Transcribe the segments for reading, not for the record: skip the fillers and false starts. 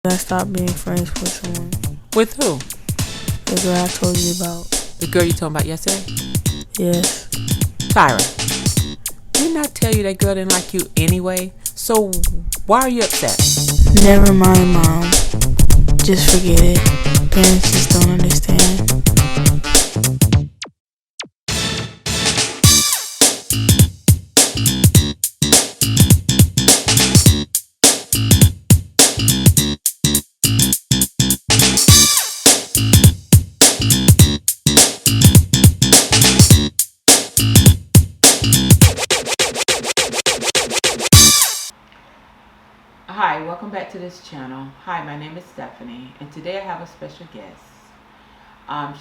I stopped being friends with someone. With who? The girl I told you about. The girl you told about yesterday? Yes. Tyra, didn't I tell you that girl didn't like you anyway? So why are you upset? Never mind, Mom. Just forget it. Parents just don't understand. Hi, welcome back to this channel. Hi, my name is Stephanie, and today I have a special guest.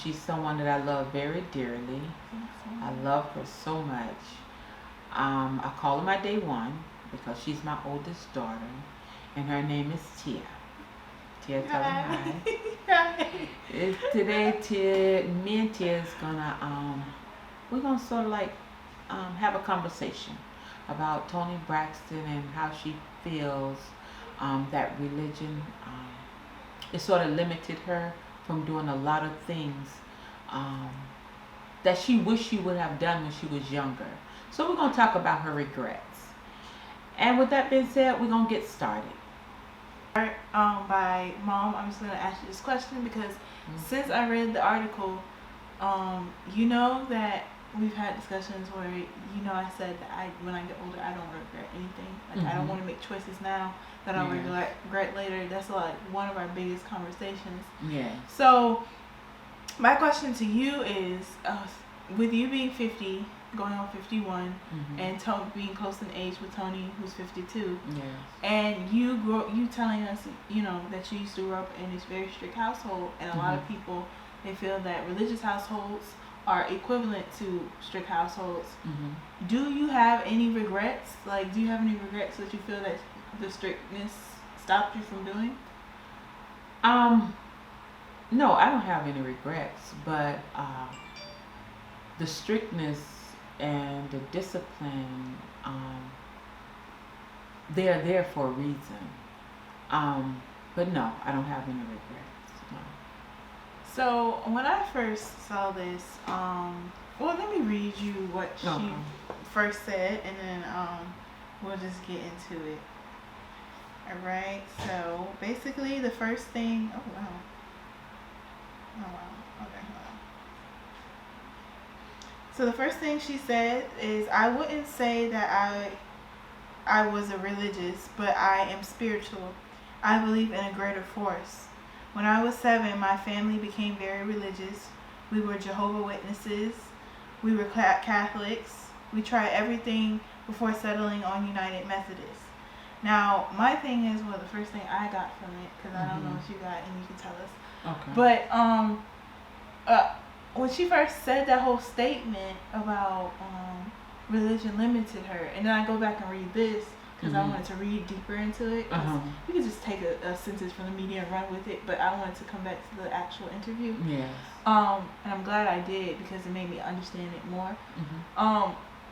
She's someone that I love very dearly. I love her so much. I call her my day one because she's my oldest daughter, and her name is Tia. Tia, tell them hi. Today, Tia, me and Tia is we're gonna sort of like have a conversation about Toni Braxton and how she feels that religion it sort of limited her from doing a lot of things that she wished she would have done when she was younger. So we're going to talk about her regrets. And with that being said, we're going to get started. By Mom, I'm just going to ask you this question because since I read the article, you know that we've had discussions where, I said that when I get older, I don't regret anything. Like, I don't want to make choices now that I'll regret later. That's like one of our biggest conversations. Yeah. So, my question to you is, with you being 50, going on 51, and being close in age with Toni, who's 52, and you telling us, that you used to grow up in this very strict household, and a lot of people, they feel that religious households are equivalent to strict households. Do you have any regrets? Like, do you have any regrets that you feel that the strictness stopped you from doing? No, I don't have any regrets, but the strictness and the discipline, they're there for a reason. But no, I don't have any regrets. No. So when I first saw this, let me read you what she first said, and then we'll just get into it. All right. So basically, the first thing. Oh wow. Okay. Hold on. So the first thing she said is, "I wouldn't say that I was a religious, but I am spiritual. I believe in a greater force. When I was 7, my family became very religious. We were Jehovah's Witnesses. We were Catholics. We tried everything before settling on United Methodists." Now, my thing is, the first thing I got from it, because I don't know what you got, and you can tell us. Okay. But when she first said that whole statement about religion limited her, and then I go back and read this, because I wanted to read deeper into it. You could just take a sentence from the media and run with it, but I wanted to come back to the actual interview. Yes. And I'm glad I did, because it made me understand it more.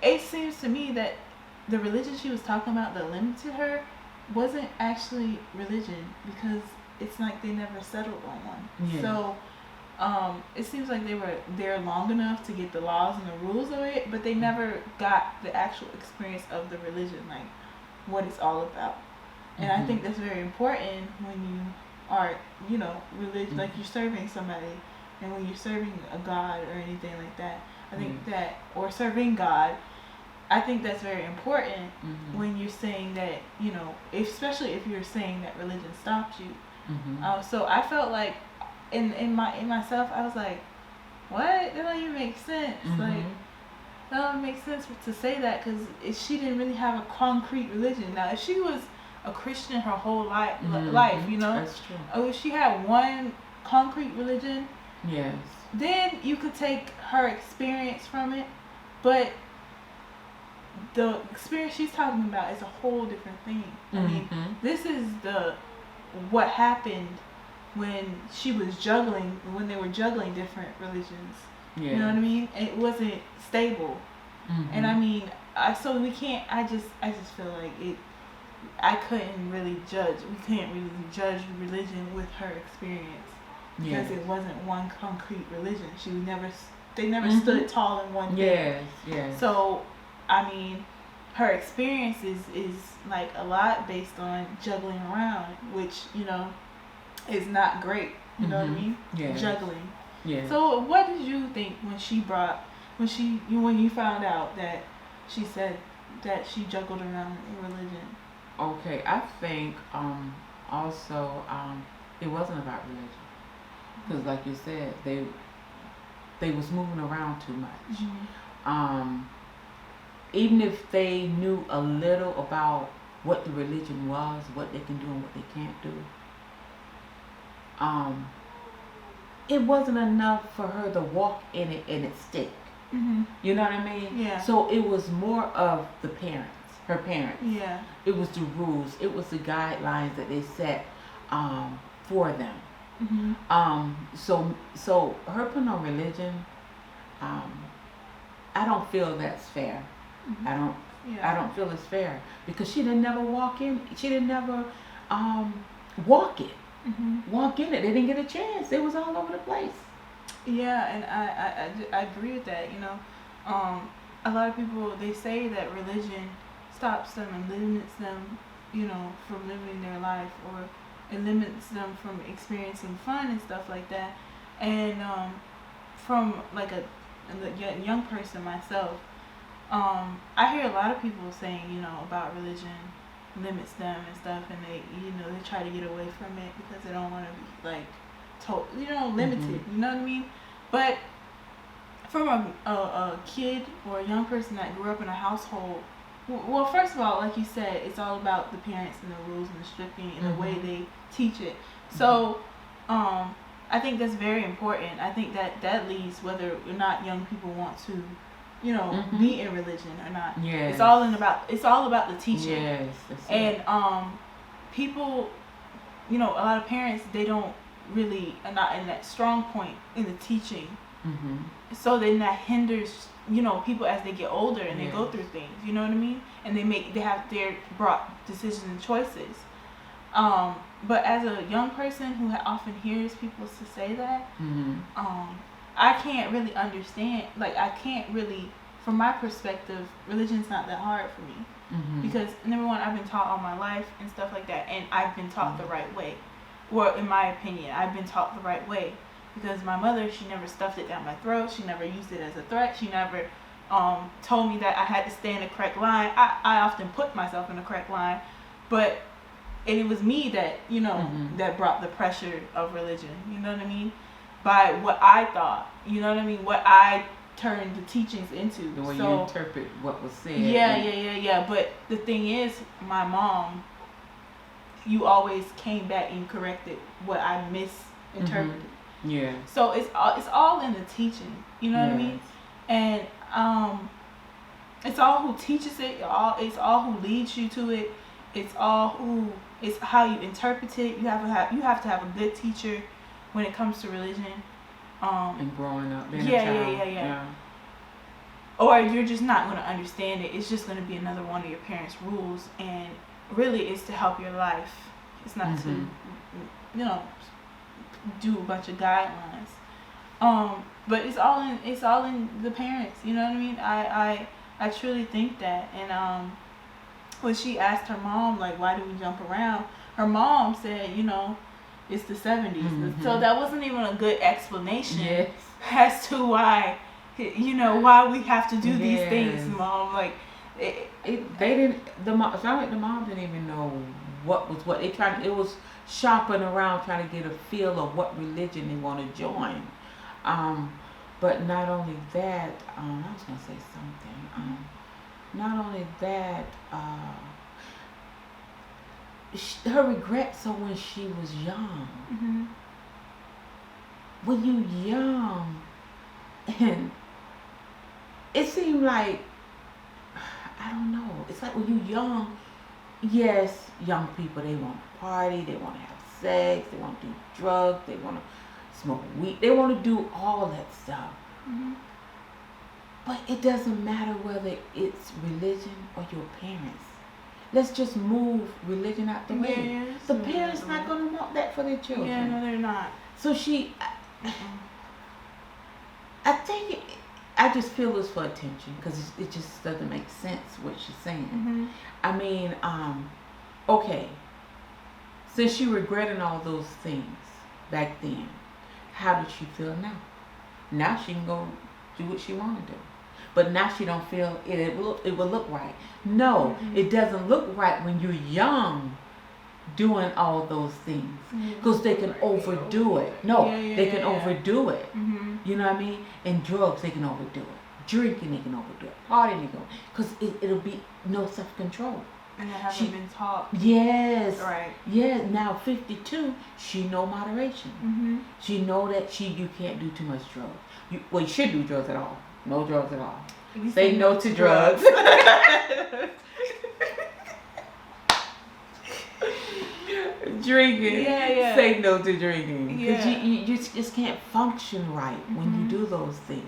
It seems to me that the religion she was talking about that limited her wasn't actually religion, because it's like they never settled on one. Yeah. So it seems like they were there long enough to get the laws and the rules of it, but they never got the actual experience of the religion, like what it's all about. And I think that's very important when you are, religion, like you're serving somebody, and when you're serving a God or anything like that, I think that, or serving God, I think that's very important when you're saying that, especially if you're saying that religion stopped you. So I felt like in myself, I was like, what? That don't even make sense. Like, that don't make sense to say that, because she didn't really have a concrete religion. Now, if she was a Christian her whole life, That's true. or if she had one concrete religion, Yes. then you could take her experience from it, but the experience she's talking about is a whole different thing. I mean, this is what happened when she was when they were juggling different religions. Yeah. You know what I mean? It wasn't stable. And I mean, so we can't, I just feel like I couldn't really judge. We can't really judge religion with her experience because it wasn't one concrete religion. They never stood tall in one thing. Yes, yes. So, I mean, her experience is like a lot based on juggling around, which is not great. You know what I mean? Yeah. Juggling. Yeah. So, what did you think when you found out that she said that she juggled around in religion? Okay, I think also it wasn't about religion because, like you said, they was moving around too much. Even if they knew a little about what the religion was, what they can do and what they can't do, it wasn't enough for her to walk in it and it stick. You know what I mean? Yeah. So it was more of the parents, her parents. Yeah. It was the rules. It was the guidelines that they set for them. So her putting on religion, I don't feel that's fair. I don't feel it's fair because she didn't never walk in. She didn't never walk it. Walk in it. They didn't get a chance. It was all over the place. Yeah, and I agree with that. A lot of people, they say that religion stops them and limits them, from living their life, or it limits them from experiencing fun and stuff like that. And from like a young person myself, I hear a lot of people saying, about religion limits them and stuff, and they try to get away from it because they don't want to be like limited. You know what I mean? But from a kid or a young person that grew up in a household, well, first of all, like you said, it's all about the parents and the rules and the scripting and the way they teach it. So I think that's very important. I think that leads whether or not young people want to be in religion or not. Yes. It's all about the teaching. Yes. And people, a lot of parents, they don't really are not in that strong point in the teaching. So then that hinders people as they get older and they go through things. You know what I mean? And they have their brought decisions and choices. But as a young person who often hears people to say that, I can't really understand. Like, I can't really, from my perspective, religion's not that hard for me. Because, number one, I've been taught all my life and stuff like that, and I've been taught the right way. Well, in my opinion, I've been taught the right way. Because my mother, she never stuffed it down my throat. She never used it as a threat. She never told me that I had to stay in the correct line. I often put myself in the correct line. And it was me that, that brought the pressure of religion. You know what I mean? By what I thought. You know what I mean? What I turned the teachings into. The way you interpret what was said. Yeah. But the thing is, my mom, you always came back and corrected what I misinterpreted. Yeah. So it's all in the teaching. You know what I mean? And it's all who teaches it. It's all who leads you to it. It's how you interpret it. You have to have a good teacher when it comes to religion. And growing up, being a child. Yeah. Or you're just not going to understand it. It's just going to be another one of your parents' rules, and really, it's to help your life. It's not to, do a bunch of guidelines. But it's all in the parents. You know what I mean? I truly think that. And when she asked her mom, like, why do we jump around? Her mom said, it's the 70s. So that wasn't even a good explanation as to why, why we have to do these things, Mom. Like, the mom didn't even know what was what. It was shopping around trying to get a feel of what religion they want to join. But not only that, I was going to say something. Not only that, her regrets are when she was young. When you young, and it seemed like, I don't know, it's like when you young, yes, young people, they want to party, they want to have sex, they want to do drugs, they want to smoke weed, they want to do all that stuff. But it doesn't matter whether it's religion or your parents. let's just move religion out the way. Yeah, The parents not going to want that for their children. Yeah, no, they're not. So I think I just feel this for attention because it just doesn't make sense what she's saying. Mm-hmm. I mean, okay, since she regretting all those things back then, how did she feel now? Now she can go do what she want to do. But now she don't feel it will look right. No, it doesn't look right when you're young doing all those things because they can overdo it. No, they can overdo it. Mm-hmm. You know what I mean? And drugs, they can overdo it. Drinking, they can overdo it. Partying, they can, because it'll be no self-control. And they haven't been taught. Yes. Right. Yeah. Now 52, she know moderation. Mm-hmm. She know that you can't do too much drugs. You should do drugs at all. No drugs at all. Say no to drugs. Drinking. Yeah. Say no to drinking. Because Yeah. you just can't function right when you do those things.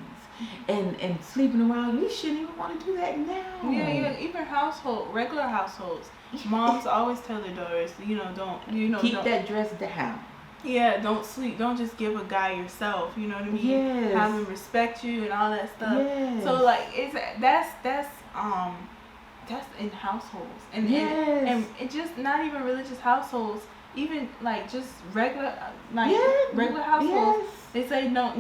And sleeping around, you shouldn't even want to do that now. Yeah. Even regular households, moms always tell their daughters, keep that dress down. Yeah, don't sleep. Don't just give a guy yourself. You know what I mean? Yes. Have him respect you and all that stuff. Yes. So like that's in households and it just not even religious households. Even like just regular regular households. Yes. They say don't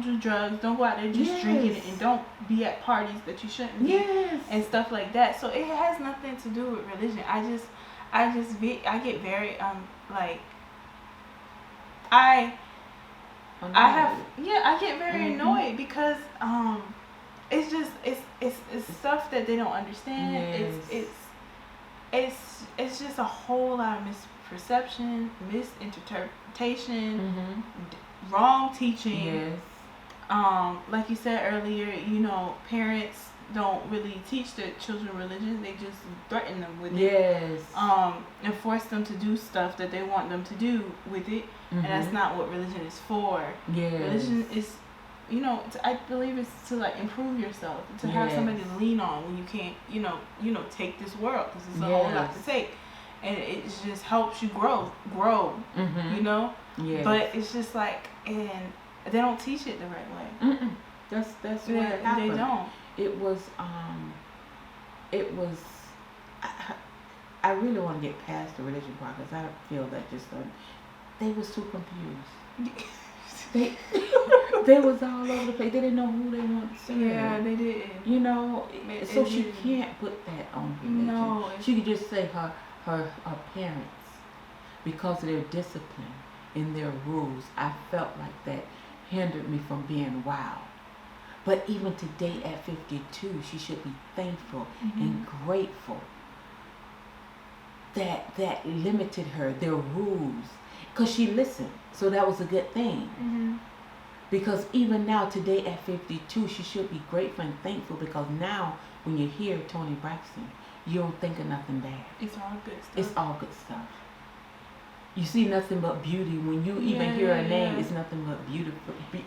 do drugs, don't go out there just drinking it, and don't be at parties that you shouldn't be and stuff like that. So it has nothing to do with religion. I get very I get very annoyed because it's just it's stuff that they don't understand. Yes. It's just a whole lot of misperception, misinterpretation, wrong teaching. Yes. Like you said earlier, parents don't really teach their children religion. They just threaten them with it. And force them to do stuff that they want them to do with it. And that's not what religion is for. Yes. Religion is, I believe it's to like improve yourself, to have somebody to lean on when you can't, take this world because it's a whole lot to take, and it just helps you grow, Yes. But it's just like, and they don't teach it the right way. That's what happened. They don't. I really want to get past the religion part because I feel that they was too confused. They was all over the place. They didn't know who they wanted to serve. Yeah, they did. So she can't put that on religion. No. She could just say her parents, because of their discipline and their rules, I felt like that hindered me from being wild. But even today at 52, she should be thankful and grateful that limited her, their rules. Because she listened. So that was a good thing. Because even now, today at 52, she should be grateful and thankful because now when you hear Toni Braxton, you don't think of nothing bad. It's all good stuff. It's all good stuff. You see nothing but beauty. When you even hear her name, it's nothing but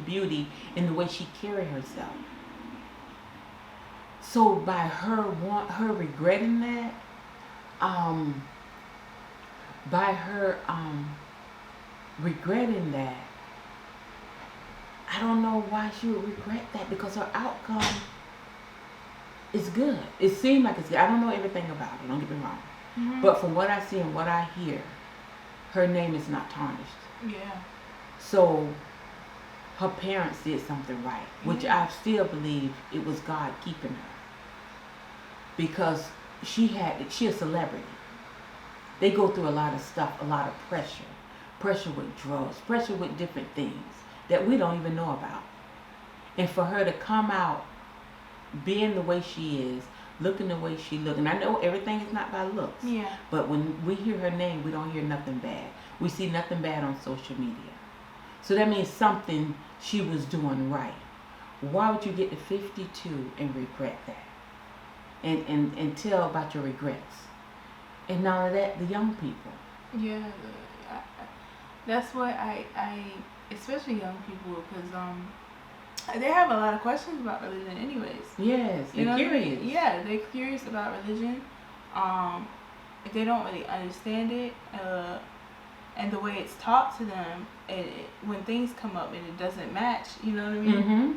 beauty in the way she carry herself. So by her regretting that, regretting that, I don't know why she would regret that because her outcome is good. It seemed like it's good. I don't know everything about it, don't get me wrong. But from what I see and what I hear, her name is not tarnished. Yeah. So her parents did something right, which I still believe it was God keeping her. Because she a celebrity. They go through a lot of stuff, a lot of pressure. Pressure with drugs, pressure with different things that we don't even know about. And for her to come out being the way she is, looking the way she looks, and I know everything is not by looks. Yeah. But when we hear her name, we don't hear nothing bad. We see nothing bad on social media. So that means something she was doing right. Why would you get to 52 and regret that? And tell about your regrets. And not only that, the young people. Yeah, that's why I especially young people, because they have a lot of questions about religion anyways. Yes, they're curious. Yeah, they're curious about religion. they don't really understand it, and the way it's taught to them, when things come up and it doesn't match, you know what I mean? Mm-hmm.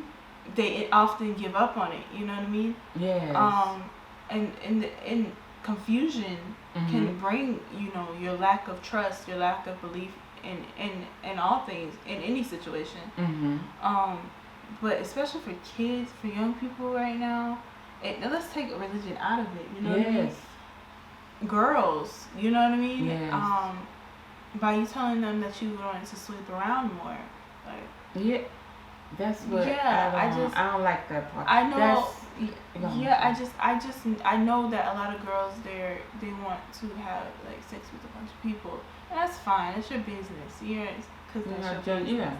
They often give up on it, you know what I mean? Yes. And confusion can bring, you know, your lack of trust, your lack of belief in all things, in any situation. But especially for kids, for young people right now, let's take religion out of it, you know what I mean? Girls, you know what I mean? Yes. By you telling them that you want to sleep around more, like. Yeah. That's what. Yeah, I don't like that part. I know. That's, I know that a lot of girls they want to have like sex with a bunch of people, and that's fine. It's your business. Because that's your business.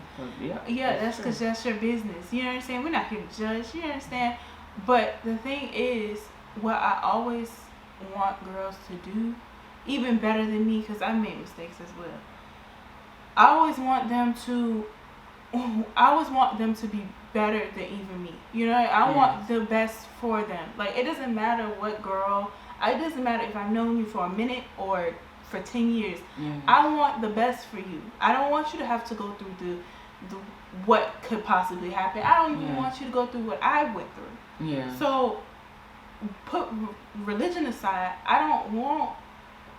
That's because that's your business. You know what I'm saying? We're not here to judge. You understand? But the thing is, what I always want girls to do, even better than me, because I made mistakes as well. I always want them to be better than even me. You know, I want the best for them. Like, it doesn't matter what girl, it doesn't matter if I've known you for a minute or for 10 years. I want the best for you. I don't want you to have to go through the what could possibly happen. I don't even want you to go through what I went through. So, put religion aside, I don't want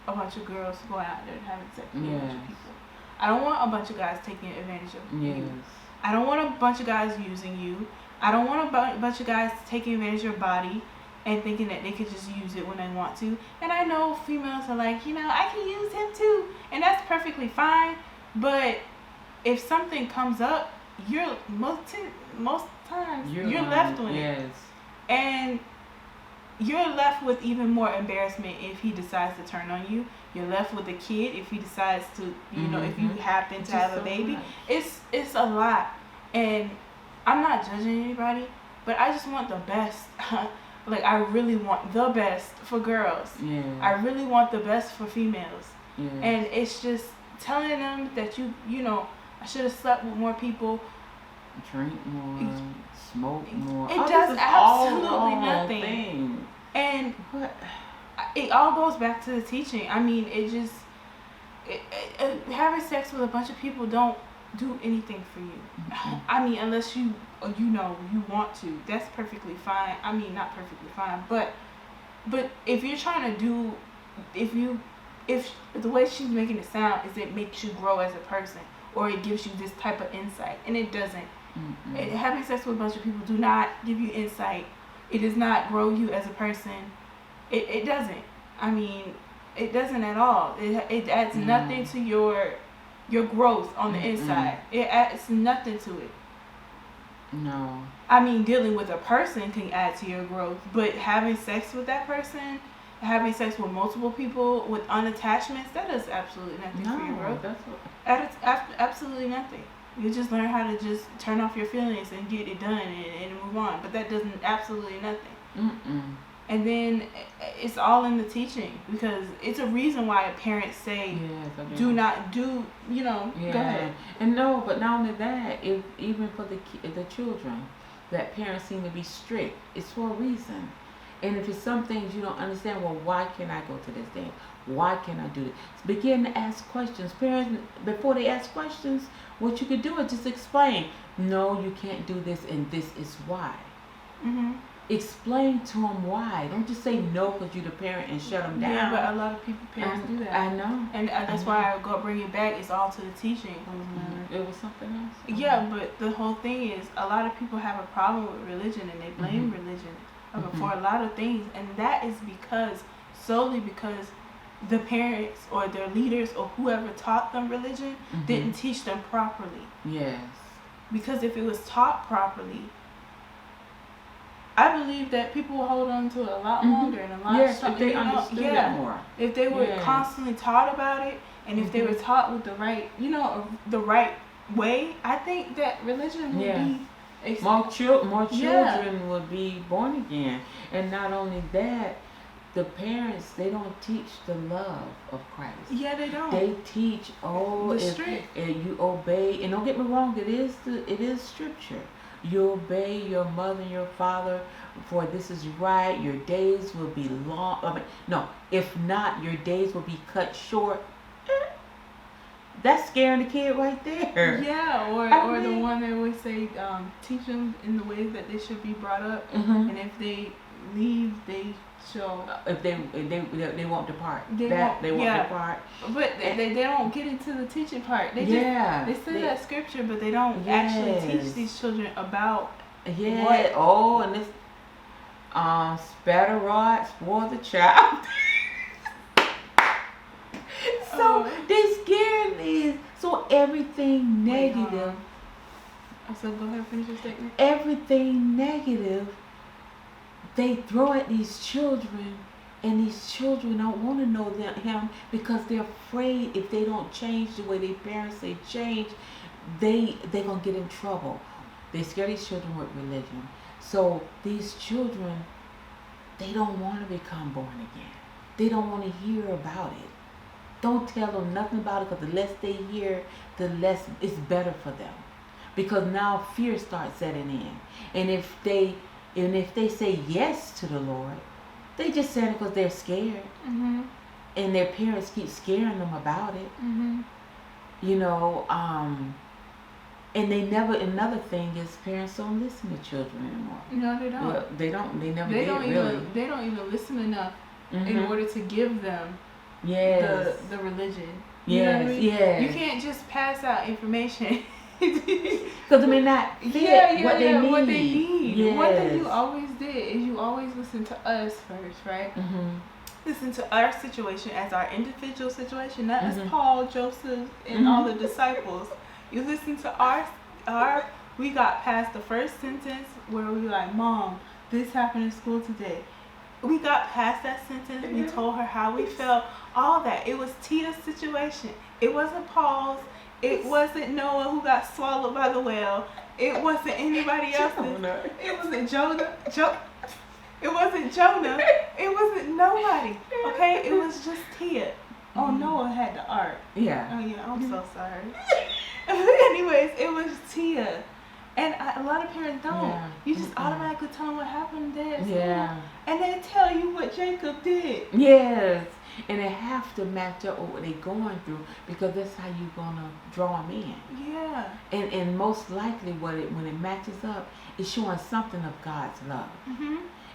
a bunch of girls going out there and having sex with a bunch of people. I don't want a bunch of guys taking advantage of you. I don't want a bunch of guys using you. I don't want a bunch of guys taking advantage of your body and thinking that they could just use it when they want to. And I know females are like, you know, I can use him too. And that's perfectly fine. But if something comes up, most times you're left with it. And you're left with even more embarrassment if he decides to turn on you. You're left with a kid if he decides to, you know, if you happen to have a baby. It's a lot. And I'm not judging anybody, but I just want the best. Like, I really want the best for girls. I really want the best for females. And it's just telling them that you know, I should have slept with more people. Drink more, smoke more. It does absolutely nothing. And it all goes back to the teaching. I mean, having sex with a bunch of people don't do anything for you. I mean, unless you want to. That's perfectly fine. I mean, not perfectly fine, but if you're trying to do, if the way she's making it sound is it makes you grow as a person, or it gives you this type of insight, and it doesn't. Having sex with a bunch of people do not give you insight. It does not grow you as a person. It doesn't. I mean, it doesn't at all. It adds nothing to your growth on the inside. It adds nothing to it. No. I mean, dealing with a person can add to your growth, but having sex with that person, having sex with multiple people with unattachments, that does absolutely nothing for your growth. That's absolutely nothing. You just learn how to just turn off your feelings and get it done and move on. But that doesn't absolutely nothing. And then it's all in the teaching, because it's a reason why parents say do not do, you know, go ahead. And no, but not only that, even for the children, that parents seem to be strict, it's for a reason. And if it's some things you don't understand, well, why can't I go to this day? Why can't I do this? Begin to ask questions. Parents, before they ask questions, what you could do is just explain. No, you can't do this, and this is why. Explain to them why. Don't just say no because you're the parent and shut them down. Yeah, but a lot of parents do that. I know. And that's why I go bring it back. It's all to the teaching. It was something else. Yeah, but the whole thing is, a lot of people have a problem with religion, and they blame religion for a lot of things, and that is solely because the parents or their leaders or whoever taught them religion didn't teach them properly. Yes. Because if it was taught properly, I believe that people will hold on to it a lot longer and a lot stronger. If they understood it more. If they were constantly taught about it, and if they were taught with the right, the right way, I think that religion would be more children would be born again. And not only that, the parents, they don't teach the love of Christ. Yeah, they don't. They teach, if you obey, and don't get me wrong, it is scripture. You obey your mother and your father, for this is right. Your days will be long. I mean, no, if not, your days will be cut short. That's scaring the kid right there. Yeah, or the one that would say, teach them in the ways that they should be brought up, and if they leave, they shall. If they won't depart. They won't yeah. depart. But they don't get into the teaching part. They say that scripture, but they don't actually teach these children about what. Oh, and this spatter rod spoil the child. So they scared these. So everything negative. So go ahead and finish your statement. Everything negative they throw at these children, and these children don't want to know him because they're afraid if they don't change the way their parents say change, they're gonna get in trouble. They scare these children with religion. So these children, they don't want to become born again. They don't want to hear about it. Don't tell them nothing about it, because the less they hear, the less it's better for them. Because now fear starts setting in. And if they say yes to the Lord, they just saying it because they're scared. And their parents keep scaring them about it. You know, and they never, another thing is parents don't listen to children anymore. No, they don't. Well, they don't. They never they did, don't really. even, they don't even listen enough in order to give them the religion. You know what I mean? You can't just pass out information. Because they may not fit what they need. Yes. One thing you always did is you always listen to us first, right? Listen to our situation as our individual situation, not as Paul, Joseph, and all the disciples. You listen to our. We got past the first sentence where we were like, Mom, this happened in school today. We got past that sentence. We told her how we felt. All that. It was Tia's situation. It wasn't Paul's. It wasn't Noah who got swallowed by the whale. It wasn't anybody else's. It wasn't Jonah. It wasn't Jonah. It wasn't nobody. Okay? It was just Tia. Oh, Noah had the ark. Yeah. Oh, yeah. I'm so sorry. Anyways, it was Tia. And a lot of parents don't. Yeah. You just automatically tell them what happened there. Yeah. And they tell you what Jacob did. Yes. And they have to match up with what they're going through, because that's how you're going to draw them in. Yeah. And most likely when it matches up, it's showing something of God's love.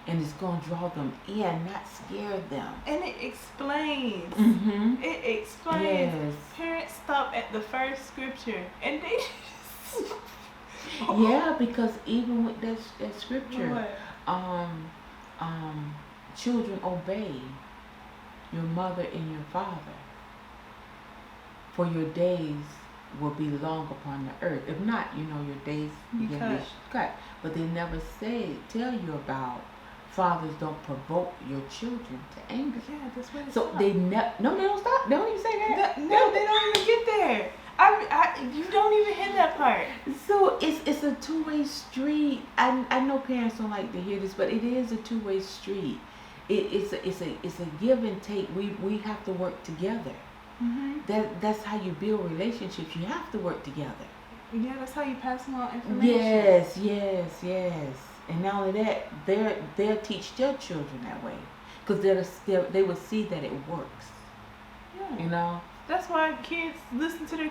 And it's going to draw them in, not scare them. And it explains. It explains. Yes. Parents stop at the first scripture and they just... Yeah, because even with that scripture, children obey your mother and your father, for your days will be long upon the earth. If not, your days begin to be cut. But they never tell you about fathers don't provoke your children to anger. Yeah, that's what it's So they don't stop. They don't even say that. No, they don't even get there. You don't even hit that part. So it's a two-way street. I know parents don't like to hear this, but it is a two-way street. It's a give and take. We have to work together. That's how you build relationships. You have to work together. Yeah, that's how you pass along information. Yes. And not only that, they'll teach their children that way, because they will see that it works. Yeah. That's why kids listen to their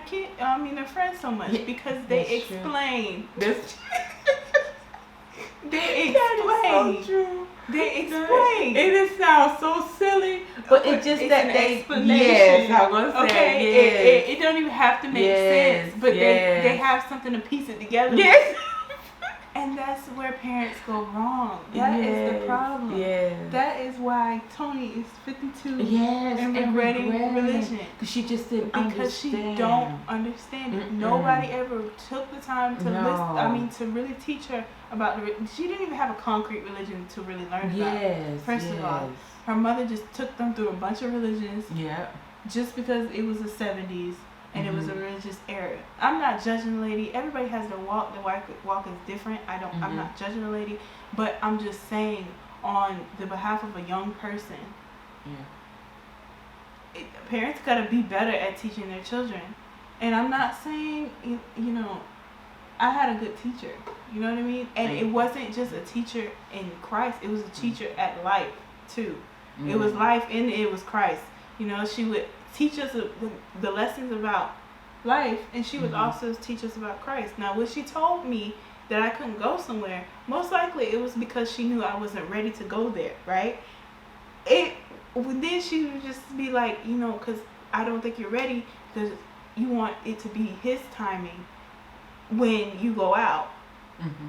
friends so much, because they explain. They explain. So true. They explain. It sounds so silly, but it's just that they explanation. Yes, I was gonna say. It don't even have to make sense, but they have something to piece it together. Yes. And that's where parents go wrong. That is the problem. Yes. That is why Toni is 52 and regretting religion. Because she just didn't understand. Because she don't understand it. Nobody ever took the time to listen. To really teach her about she didn't even have a concrete religion to really learn about. First of all, her mother just took them through a bunch of religions. Yeah. Just because it was the 70s. And it was a religious era. I'm not judging the lady. Everybody has their walk. Their walk is different. I'm not judging the lady, but I'm just saying on the behalf of a young person. Parents gotta be better at teaching their children. And I'm not saying I had a good teacher. You know what I mean? And it wasn't just a teacher in Christ. It was a teacher at life too. It was life and it was Christ. You know, she would teach us the lessons about life, and she would also teach us about Christ. Now, when she told me that I couldn't go somewhere, most likely it was because she knew I wasn't ready to go there, right? Then she would just be like, you know, because I don't think you're ready, because you want it to be His timing when you go out,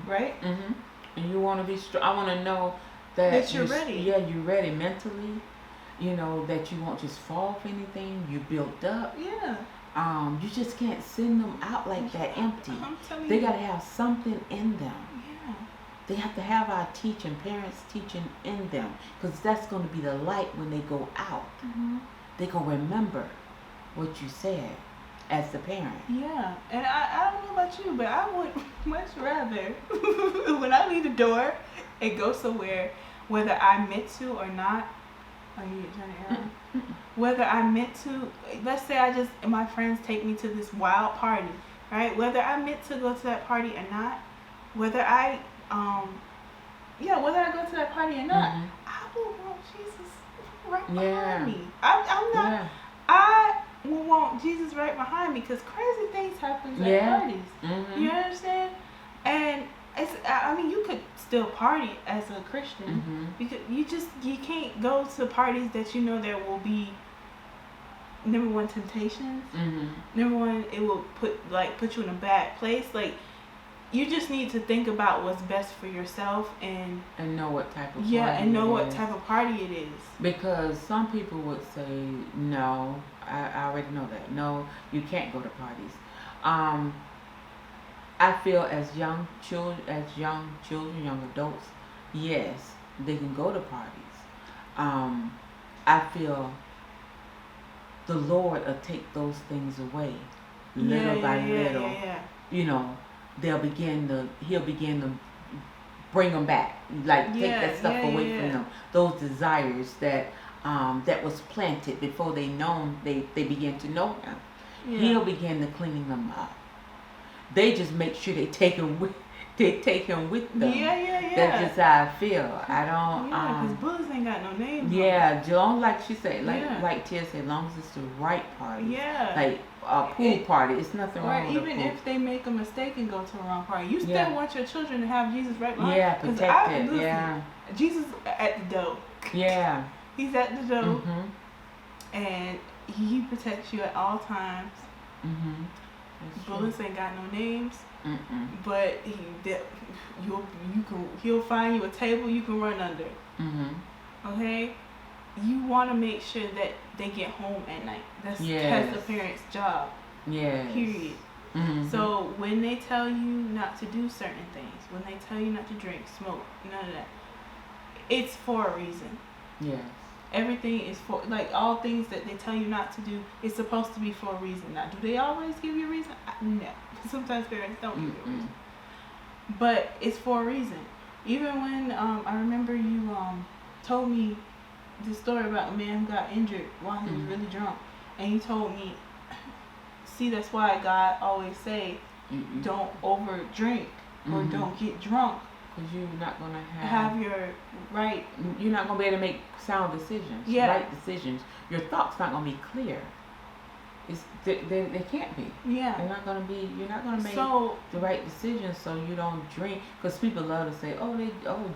right? And you want to be strong. I want to know that you're ready. Yeah, you're ready mentally. You know, that you won't just fall for anything. You built up. Yeah. You just can't send them out like that empty. I'm telling They you. got to have something in them. Yeah. They have to have our parents teaching in them, because that's going to be the light when they go out. They going to remember what you said as the parent. Yeah, and I don't know about you, but I would much rather when I leave the door and go somewhere, whether I meant to or not. Are you turning it on? Whether I meant to, let's say my friends take me to this wild party, right? Whether I meant to go to that party or not, whether I go to that party or not, I will want Jesus right behind me. I'm not. Yeah. I will want Jesus right behind me, because crazy things happen at parties. You understand? And you could still party as a Christian, because you can't go to parties that you know there will be, number one, temptations. Number one, it will put you in a bad place. Like, you just need to think about what's best for yourself and know what type of party what type of party it is. Because some people would say, no, I already know that. No, you can't go to parties. I feel as young children, young adults, yes, they can go to parties. I feel the Lord will take those things away, little by little. You know, he'll begin to bring them back, like take that stuff away from them. Those desires that was planted before they begin to know Him. He'll begin to clean them up. They just make sure they take him with them. That's just how I feel. I don't. Because bullets ain't got no name. Yeah, long like she said, like Tia said, long as it's the right party. Yeah. Like a pool party, it's nothing wrong with a pool. Or even if they make a mistake and go to a wrong party, you still want your children to have Jesus right behind. Yeah, protected. Jesus at the door. Yeah. He's at the door, and He protects you at all times. Bullets ain't got no names, but he'll find you a table you can run under. Okay, you want to make sure that they get home at night. That's the parent's job. Period. So when they tell you not to do certain things, when they tell you not to drink, smoke, none of that, it's for a reason. Everything is for, all things that they tell you not to do, it's supposed to be for a reason. Now, do they always give you a reason? No. Sometimes parents don't give you a reason. But it's for a reason. Even when, I remember you told me this story about a man who got injured while he was really drunk. And you told me, see, that's why God always say, don't over drink or don't get drunk. Because you're not going to have your right. You're not going to be able to make sound decisions, right decisions. Your thoughts not going to be clear. They can't be. Yeah. You're not going to make the right decisions, so you don't drink. Because people love to say,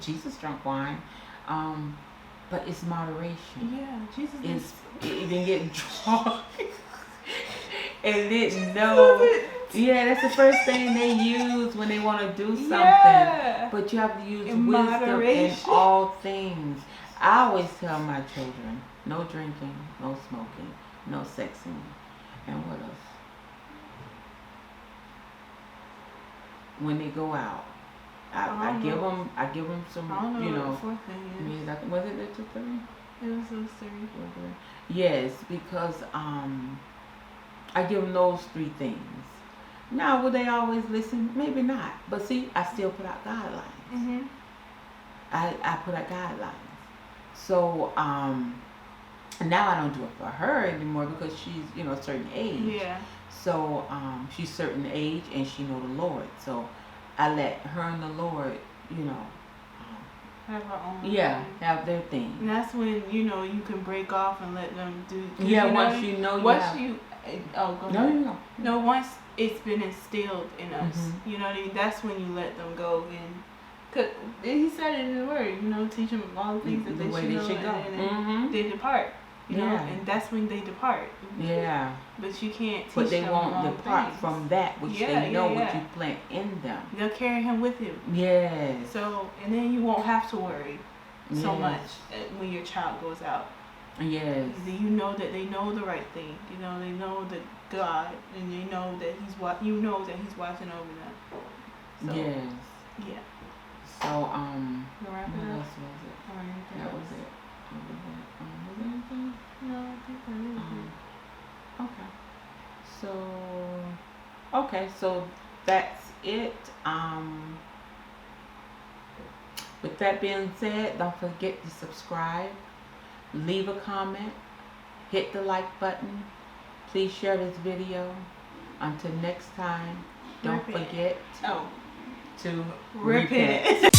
Jesus drank wine. But it's moderation. Yeah, Jesus you didn't get drunk. And didn't know. Yeah, that's the first thing they use when they want to do something. Yeah. But you have to use wisdom in all things. I always tell my children, no drinking, no smoking, no sexing, and what else? When they go out, I give them some, the fourth thing is. Was it the 2, 3? It was those 3. Yes, because I give them those 3 things. Now, will they always listen? Maybe not. But see, I still put out guidelines. I put out guidelines. So, now I don't do it for her anymore because she's, a certain age. Yeah. So she's certain age and she know the Lord. So I let her and the Lord, you know, Have our own. yeah, thing. have their thing. And that's when you can break off and let them do. Yeah, once you know once have, you. Oh, go no, ahead. you know. No, once it's been instilled in us, Mhm. you know what I mean. That's when you let them go and. Cause he said it in the word, teach them all the things that The they way should they know, should go. and Mhm. they depart. You know, Yeah. and that's when they depart. Yeah. But you can't teach But they them won't wrong depart things. from that which Yeah, they know yeah, what yeah. you plant in them. They'll carry him with you. Yes. So, and then you won't have to worry so Yes. much when your child goes out. Yes. You know that they know the right thing. They know that God, and they know that He's watching over them. So, Yes. yeah. So You wrap what it up? else was it? Or anything That else? was it. Was there anything? No, I think that is Okay. So that's it. With that being said, don't forget to subscribe, leave a comment, hit the like button. Please share this video. Until next time, don't Repent. forget Oh, to repent.